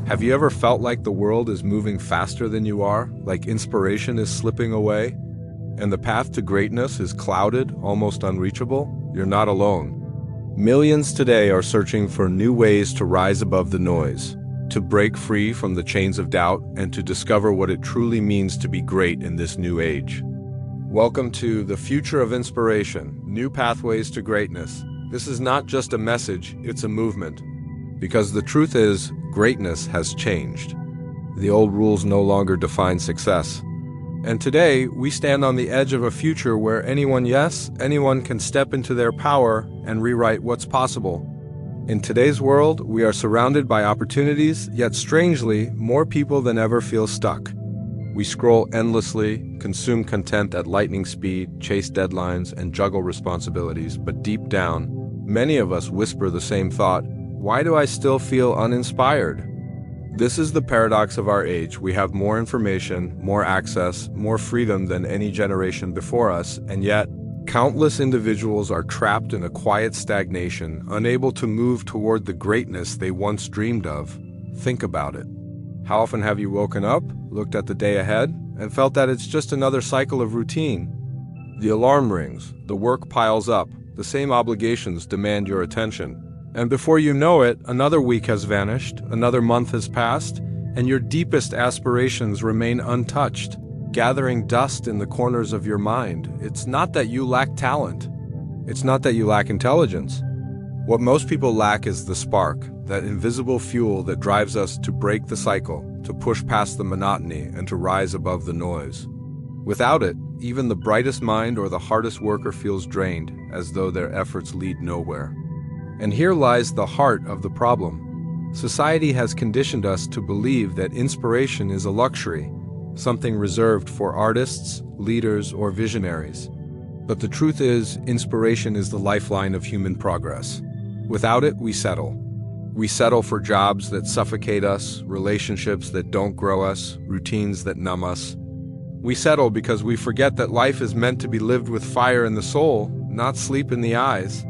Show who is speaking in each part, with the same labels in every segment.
Speaker 1: Have you ever felt like the world is moving faster than you are, like inspiration is slipping away, and the path to greatness is clouded, almost unreachable? You're not alone. Millions today are searching for new ways to rise above the noise, to break free from the chains of doubt, and to discover what it truly means to be great in this new age. Welcome to the future of inspiration, new pathways to greatness. This is not just a message, it's a movement. Because the truth is, greatness has changed. The old rules no longer define success. And today, we stand on the edge of a future where anyone can step into their power and rewrite what's possible. In today's world, we are surrounded by opportunities, yet strangely, more people than ever feel stuck. We scroll endlessly, consume content at lightning speed, chase deadlines, and juggle responsibilities, but deep down, many of us whisper the same thought: why do I still feel uninspired? This is the paradox of our age. We have more information, more access, more freedom than any generation before us, and yet, countless individuals are trapped in a quiet stagnation, unable to move toward the greatness they once dreamed of. Think about it. How often have you woken up, looked at the day ahead, and felt that it's just another cycle of routine? The alarm rings, the work piles up, the same obligations demand your attention. And before you know it, another week has vanished, another month has passed, and your deepest aspirations remain untouched, gathering dust in the corners of your mind. It's not that you lack talent. It's not that you lack intelligence. What most people lack is the spark, that invisible fuel that drives us to break the cycle, to push past the monotony, and to rise above the noise. Without it, even the brightest mind or the hardest worker feels drained, as though their efforts lead nowhere. And here lies the heart of the problem. Society has conditioned us to believe that inspiration is a luxury, something reserved for artists, leaders, or visionaries. But the truth is, inspiration is the lifeline of human progress. Without it, we settle. We settle for jobs that suffocate us, relationships that don't grow us, routines that numb us. We settle because we forget that life is meant to be lived with fire in the soul, not sleep in the eyes.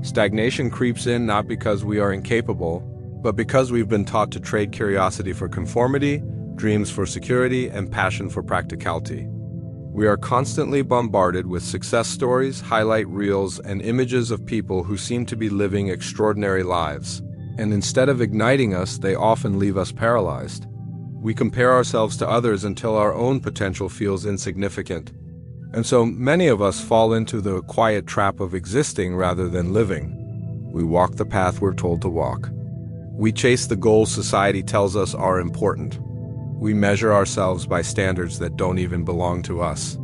Speaker 1: Stagnation creeps in not because we are incapable, but because we've been taught to trade curiosity for conformity, dreams for security, and passion for practicality. We are constantly bombarded with success stories, highlight reels, and images of people who seem to be living extraordinary lives. And instead of igniting us, they often leave us paralyzed. We compare ourselves to others until our own potential feels insignificant. And so many of us fall into the quiet trap of existing rather than living. We walk the path we're told to walk. We chase the goals society tells us are important. We measure ourselves by standards that don't even belong to us.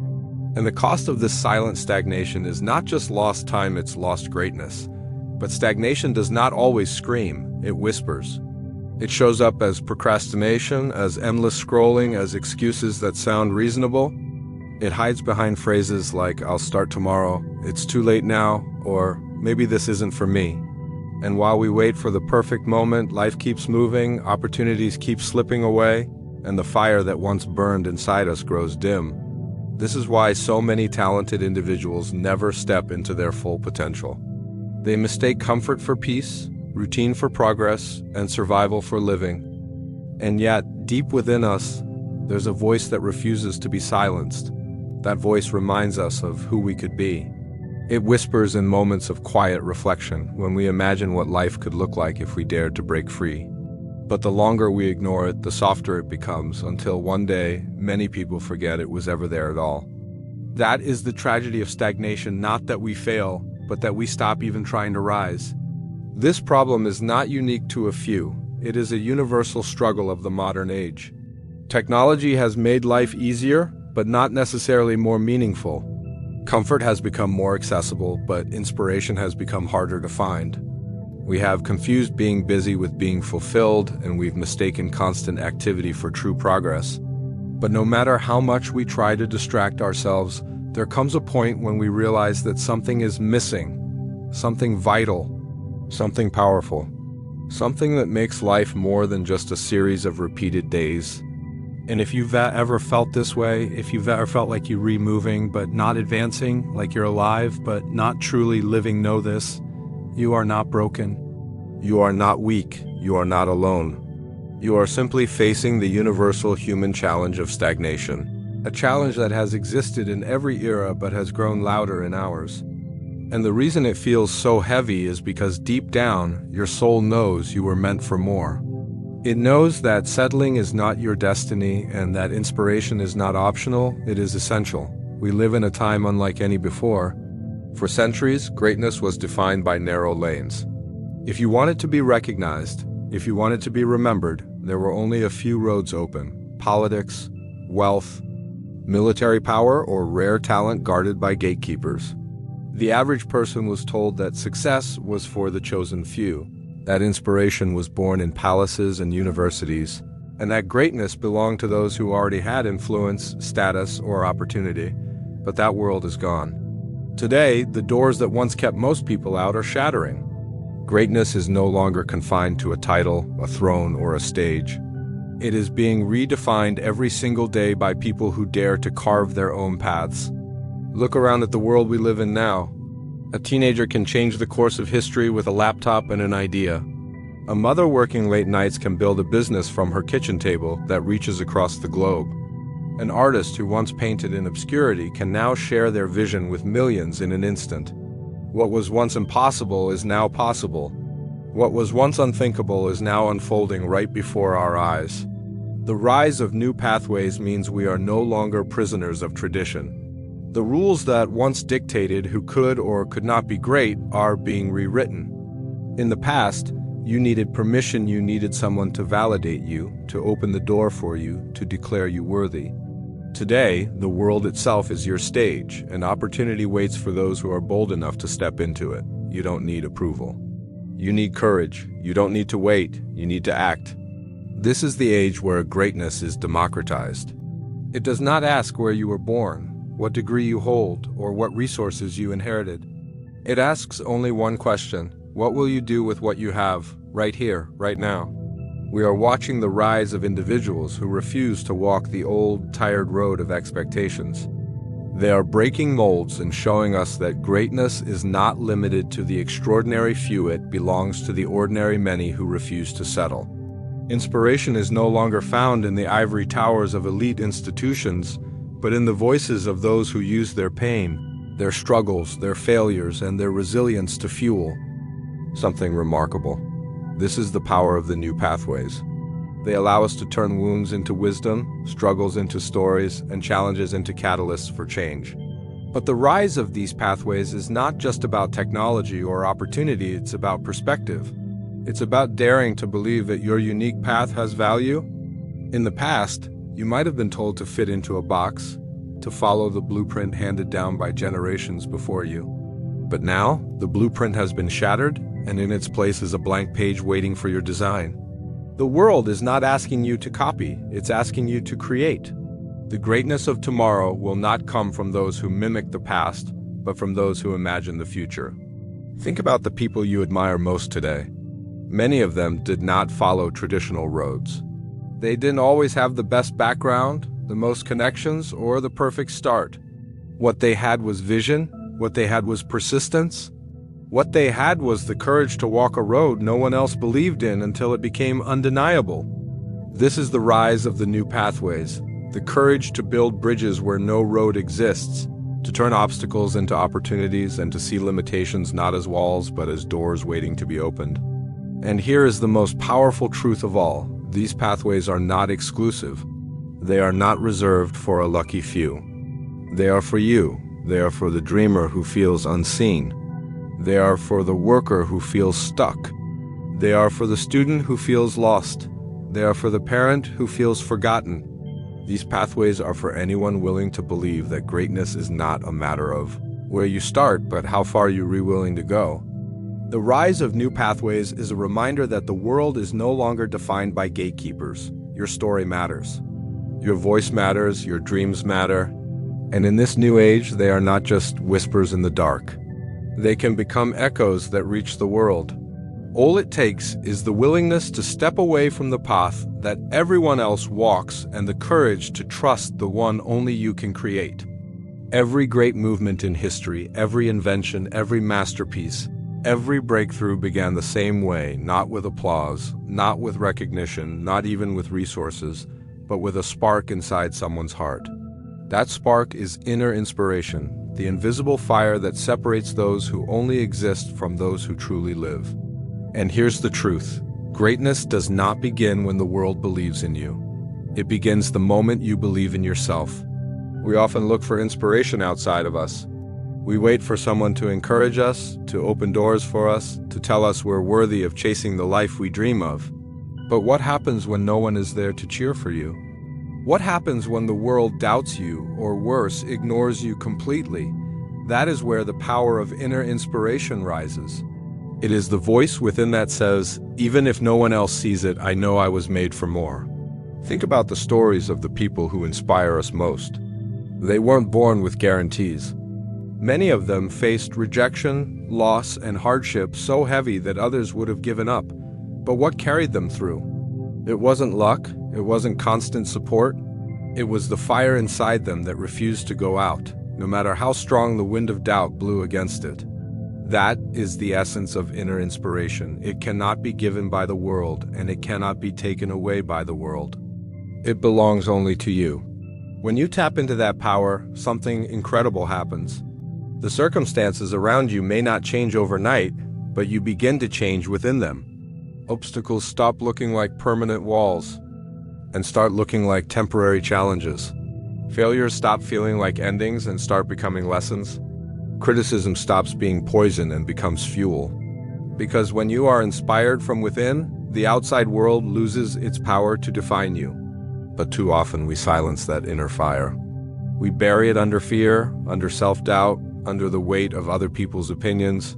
Speaker 1: And the cost of this silent stagnation is not just lost time, it's lost greatness. But stagnation does not always scream, it whispers. It shows up as procrastination, as endless scrolling, as excuses that sound reasonable. It hides behind phrases like, "I'll start tomorrow," "It's too late now," or "Maybe this isn't for me." And while we wait for the perfect moment, life keeps moving, opportunities keep slipping away, and the fire that once burned inside us grows dim. This is why so many talented individuals never step into their full potential. They mistake comfort for peace, routine for progress, and survival for living. And yet, deep within us, there's a voice that refuses to be silenced. That voice reminds us of who we could be. It whispers in moments of quiet reflection, when we imagine what life could look like if we dared to break free. But the longer we ignore it, the softer it becomes, until one day, many people forget it was ever there at all. That is the tragedy of stagnation, not that we fail, but that we stop even trying to rise. This problem is not unique to a few. It is a universal struggle of the modern age. Technology has made life easier, but not necessarily more meaningful. Comfort has become more accessible, but inspiration has become harder to find. We have confused being busy with being fulfilled, and we've mistaken constant activity for true progress. But no matter how much we try to distract ourselves, there comes a point when we realize that something is missing, something vital, something powerful, something that makes life more than just a series of repeated days. And if you've ever felt this way, if you've ever felt like you're moving but not advancing, like you're alive but not truly living, know this: you are not broken. You are not weak. You are not alone. You are simply facing the universal human challenge of stagnation, a challenge that has existed in every era but has grown louder in ours. And the reason it feels so heavy is because deep down, your soul knows you were meant for more. It knows that settling is not your destiny and that inspiration is not optional, it is essential. We live in a time unlike any before. For centuries, greatness was defined by narrow lanes. If you wanted to be recognized, if you wanted to be remembered, there were only a few roads open: politics, wealth, military power, or rare talent guarded by gatekeepers. The average person was told that success was for the chosen few, that inspiration was born in palaces and universities, and that greatness belonged to those who already had influence, status, or opportunity. But that world is gone. Today, the doors that once kept most people out are shattering. Greatness is no longer confined to a title, a throne, or a stage. It is being redefined every single day by people who dare to carve their own paths. Look around at the world we live in now. A teenager can change the course of history with a laptop and an idea. A mother working late nights can build a business from her kitchen table that reaches across the globe. An artist who once painted in obscurity can now share their vision with millions in an instant. What was once impossible is now possible. What was once unthinkable is now unfolding right before our eyes. The rise of new pathways means we are no longer prisoners of tradition. The rules that once dictated who could or could not be great are being rewritten. In the past, you needed permission, you needed someone to validate you, to open the door for you, to declare you worthy. Today, the world itself is your stage, and opportunity waits for those who are bold enough to step into it. You don't need approval. You need courage. You don't need to wait. You need to act. This is the age where greatness is democratized. It does not ask where you were born, what degree you hold, or what resources you inherited. It asks only one question: what will you do with what you have, right here, right now? We are watching the rise of individuals who refuse to walk the old, tired road of expectations. They are breaking molds and showing us that greatness is not limited to the extraordinary few, it belongs to the ordinary many who refuse to settle. Inspiration is no longer found in the ivory towers of elite institutions, but in the voices of those who use their pain, their struggles, their failures, and their resilience to fuel something remarkable. This is the power of the new pathways. They allow us to turn wounds into wisdom, struggles into stories, and challenges into catalysts for change. But the rise of these pathways is not just about technology or opportunity, it's about perspective. It's about daring to believe that your unique path has value. In the past, you might have been told to fit into a box, to follow the blueprint handed down by generations before you. But now, the blueprint has been shattered, and in its place is a blank page waiting for your design. The world is not asking you to copy, it's asking you to create. The greatness of tomorrow will not come from those who mimic the past, but from those who imagine the future. Think about the people you admire most today. Many of them did not follow traditional roads. They didn't always have the best background, the most connections, or the perfect start. What they had was vision, what they had was persistence. What they had was the courage to walk a road no one else believed in until it became undeniable. This is the rise of the new pathways, the courage to build bridges where no road exists, to turn obstacles into opportunities and to see limitations not as walls but as doors waiting to be opened. And here is the most powerful truth of all: these pathways are not exclusive. They are not reserved for a lucky few. They are for you. They are for the dreamer who feels unseen. They are for the worker who feels stuck. They are for the student who feels lost. They are for the parent who feels forgotten. These pathways are for anyone willing to believe that greatness is not a matter of where you start, but how far you're willing to go. The rise of new pathways is a reminder that the world is no longer defined by gatekeepers. Your story matters. Your voice matters, your dreams matter. And in this new age, they are not just whispers in the dark. They can become echoes that reach the world. All it takes is the willingness to step away from the path that everyone else walks and the courage to trust the one only you can create. Every great movement in history, every invention, every masterpiece Every breakthrough began the same way, not with applause, not with recognition, not even with resources, but with a spark inside someone's heart. That spark is inner inspiration, the invisible fire that separates those who only exist from those who truly live. And here's the truth. Greatness does not begin when the world believes in you. It begins the moment you believe in yourself. We often look for inspiration outside of us. We wait for someone to encourage us, to open doors for us, to tell us we're worthy of chasing the life we dream of. But what happens when no one is there to cheer for you? What happens when the world doubts you, or worse, ignores you completely? That is where the power of inner inspiration rises. It is the voice within that says, even if no one else sees it, I know I was made for more. Think about the stories of the people who inspire us most. They weren't born with guarantees. Many of them faced rejection, loss, and hardship so heavy that others would have given up. But what carried them through? It wasn't luck, it wasn't constant support. It was the fire inside them that refused to go out, no matter how strong the wind of doubt blew against it. That is the essence of inner inspiration. It cannot be given by the world, and it cannot be taken away by the world. It belongs only to you. When you tap into that power, something incredible happens. The circumstances around you may not change overnight, but you begin to change within them. Obstacles stop looking like permanent walls and start looking like temporary challenges. Failures stop feeling like endings and start becoming lessons. Criticism stops being poison and becomes fuel. Because when you are inspired from within, the outside world loses its power to define you. But too often we silence that inner fire. We bury it under fear, under self-doubt, under the weight of other people's opinions.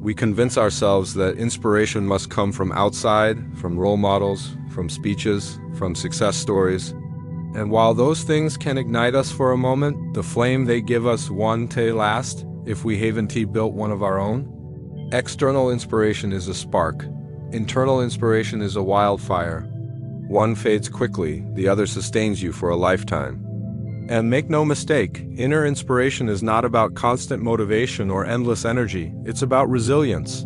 Speaker 1: We convince ourselves that inspiration must come from outside, from role models, from speeches, from success stories. And while those things can ignite us for a moment, the flame they give us won't last if we haven't built one of our own. External inspiration is a spark. Internal inspiration is a wildfire. One fades quickly, the other sustains you for a lifetime. And make no mistake, inner inspiration is not about constant motivation or endless energy. It's about resilience.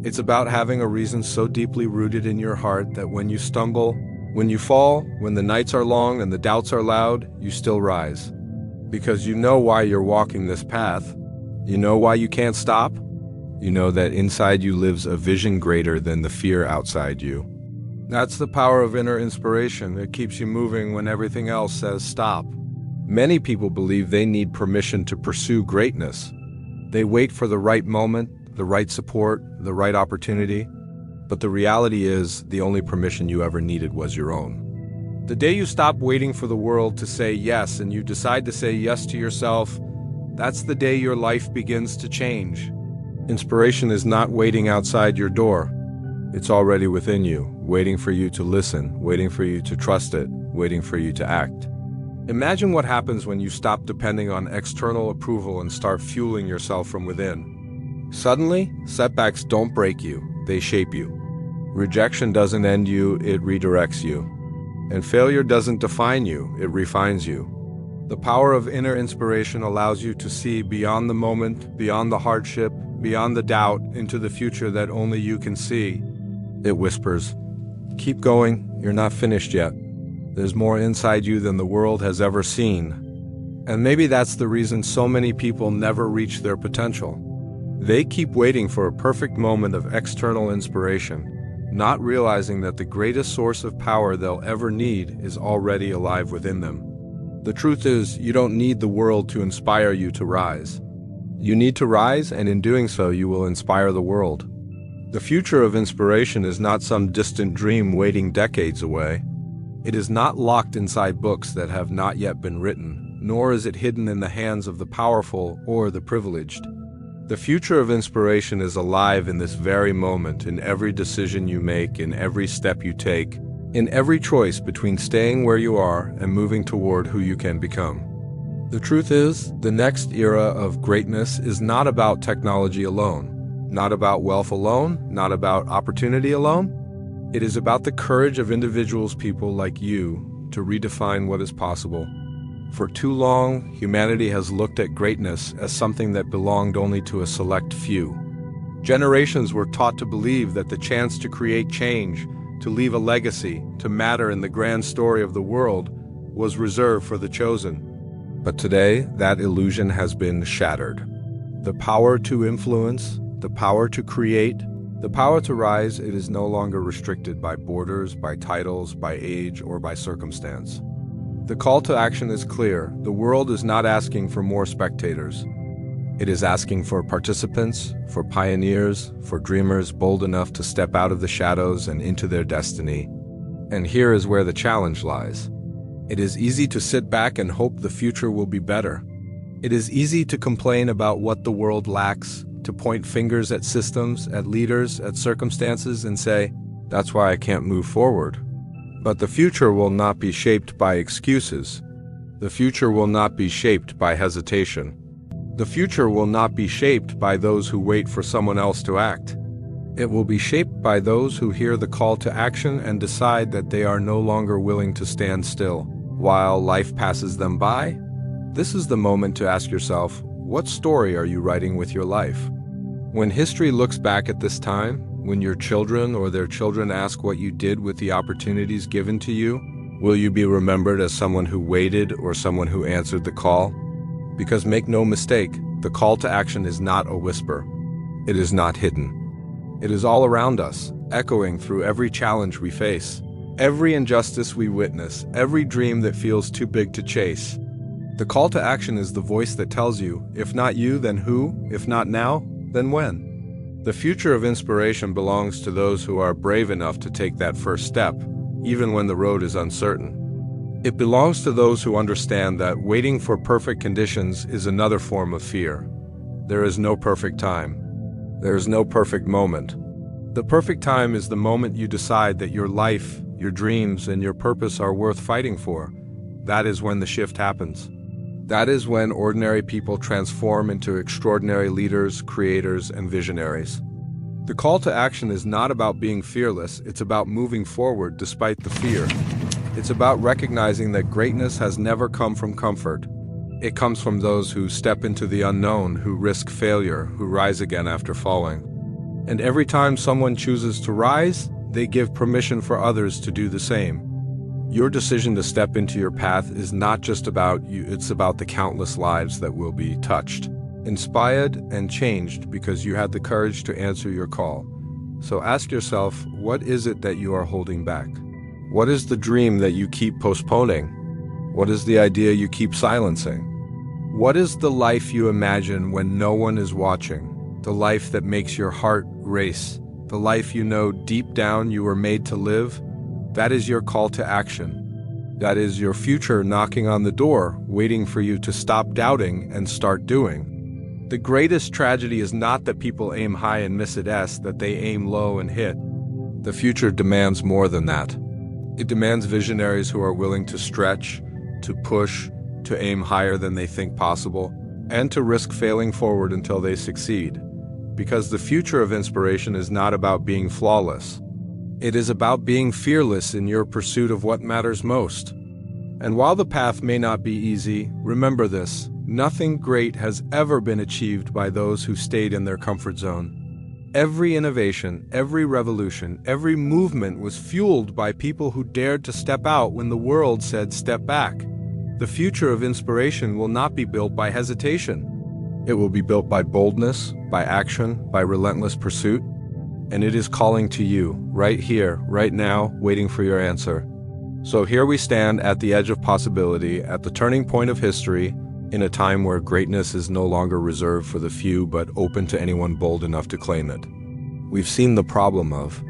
Speaker 1: It's about having a reason so deeply rooted in your heart that when you stumble, when you fall, when the nights are long and the doubts are loud, you still rise. Because you know why you're walking this path. You know why you can't stop. You know that inside you lives a vision greater than the fear outside you. That's the power of inner inspiration. It keeps you moving when everything else says stop. Many people believe they need permission to pursue greatness. They wait for the right moment, the right support, the right opportunity. But the reality is, the only permission you ever needed was your own. The day you stop waiting for the world to say yes and you decide to say yes to yourself, that's the day your life begins to change. Inspiration is not waiting outside your door. It's already within you, waiting for you to listen, waiting for you to trust it, waiting for you to act. Imagine what happens when you stop depending on external approval and start fueling yourself from within. Suddenly, setbacks don't break you, they shape you. Rejection doesn't end you, it redirects you. And failure doesn't define you, it refines you. The power of inner inspiration allows you to see beyond the moment, beyond the hardship, beyond the doubt, into the future that only you can see. It whispers, keep going, you're not finished yet. There's more inside you than the world has ever seen. And maybe that's the reason so many people never reach their potential. They keep waiting for a perfect moment of external inspiration, not realizing that the greatest source of power they'll ever need is already alive within them. The truth is, you don't need the world to inspire you to rise. You need to rise, and in doing so, you will inspire the world. The future of inspiration is not some distant dream waiting decades away. It is not locked inside books that have not yet been written, nor is it hidden in the hands of the powerful or the privileged. The future of inspiration is alive in this very moment, in every decision you make, in every step you take, in every choice between staying where you are and moving toward who you can become. The truth is, the next era of greatness is not about technology alone, not about wealth alone, not about opportunity alone. It is about the courage of individuals, people like you, to redefine what is possible. For too long, humanity has looked at greatness as something that belonged only to a select few. Generations were taught to believe that the chance to create change, to leave a legacy, to matter in the grand story of the world, was reserved for the chosen. But today, that illusion has been shattered. The power to influence, the power to create, the power to rise, it is no longer restricted by borders, by titles, by age, or by circumstance. The call to action is clear. The world is not asking for more spectators. It is asking for participants, for pioneers, for dreamers bold enough to step out of the shadows and into their destiny. And here is where the challenge lies. It is easy to sit back and hope the future will be better. It is easy to complain about what the world lacks, to point fingers at systems, at leaders, at circumstances, and say, "That's why I can't move forward." But the future will not be shaped by excuses. The future will not be shaped by hesitation. The future will not be shaped by those who wait for someone else to act. It will be shaped by those who hear the call to action and decide that they are no longer willing to stand still while life passes them by. This is the moment to ask yourself, what story are you writing with your life? When history looks back at this time, when your children or their children ask what you did with the opportunities given to you, will you be remembered as someone who waited or someone who answered the call? Because make no mistake, the call to action is not a whisper. It is not hidden. It is all around us, echoing through every challenge we face, every injustice we witness, every dream that feels too big to chase. The call to action is the voice that tells you, if not you, then who? If not now, then when? The future of inspiration belongs to those who are brave enough to take that first step, even when the road is uncertain. It belongs to those who understand that waiting for perfect conditions is another form of fear. There is no perfect time. There is no perfect moment. The perfect time is the moment you decide that your life, your dreams, and your purpose are worth fighting for. That is when the shift happens. That is when ordinary people transform into extraordinary leaders, creators, and visionaries. The call to action is not about being fearless, it's about moving forward despite the fear. It's about recognizing that greatness has never come from comfort. It comes from those who step into the unknown, who risk failure, who rise again after falling. And every time someone chooses to rise, they give permission for others to do the same. Your decision to step into your path is not just about you, it's about the countless lives that will be touched, inspired, and changed because you had the courage to answer your call. So ask yourself, what is it that you are holding back? What is the dream that you keep postponing? What is the idea you keep silencing? What is the life you imagine when no one is watching? The life that makes your heart race? The life you know deep down you were made to live? That is your call to action. That is your future knocking on the door, waiting for you to stop doubting and start doing. The greatest tragedy is not that people aim high and miss it, it's that they aim low and hit. The future demands more than that. It demands visionaries who are willing to stretch, to push, to aim higher than they think possible, and to risk failing forward until they succeed. Because the future of inspiration is not about being flawless. It is about being fearless in your pursuit of what matters most. And while the path may not be easy, remember this: nothing great has ever been achieved by those who stayed in their comfort zone. Every innovation, every revolution, every movement was fueled by people who dared to step out when the world said step back. The future of inspiration will not be built by hesitation. It will be built by boldness, by action, by relentless pursuit. And it is calling to you, right here, right now, waiting for your answer. So here we stand at the edge of possibility, at the turning point of history, in a time where greatness is no longer reserved for the few but open to anyone bold enough to claim it. We've seen the problem of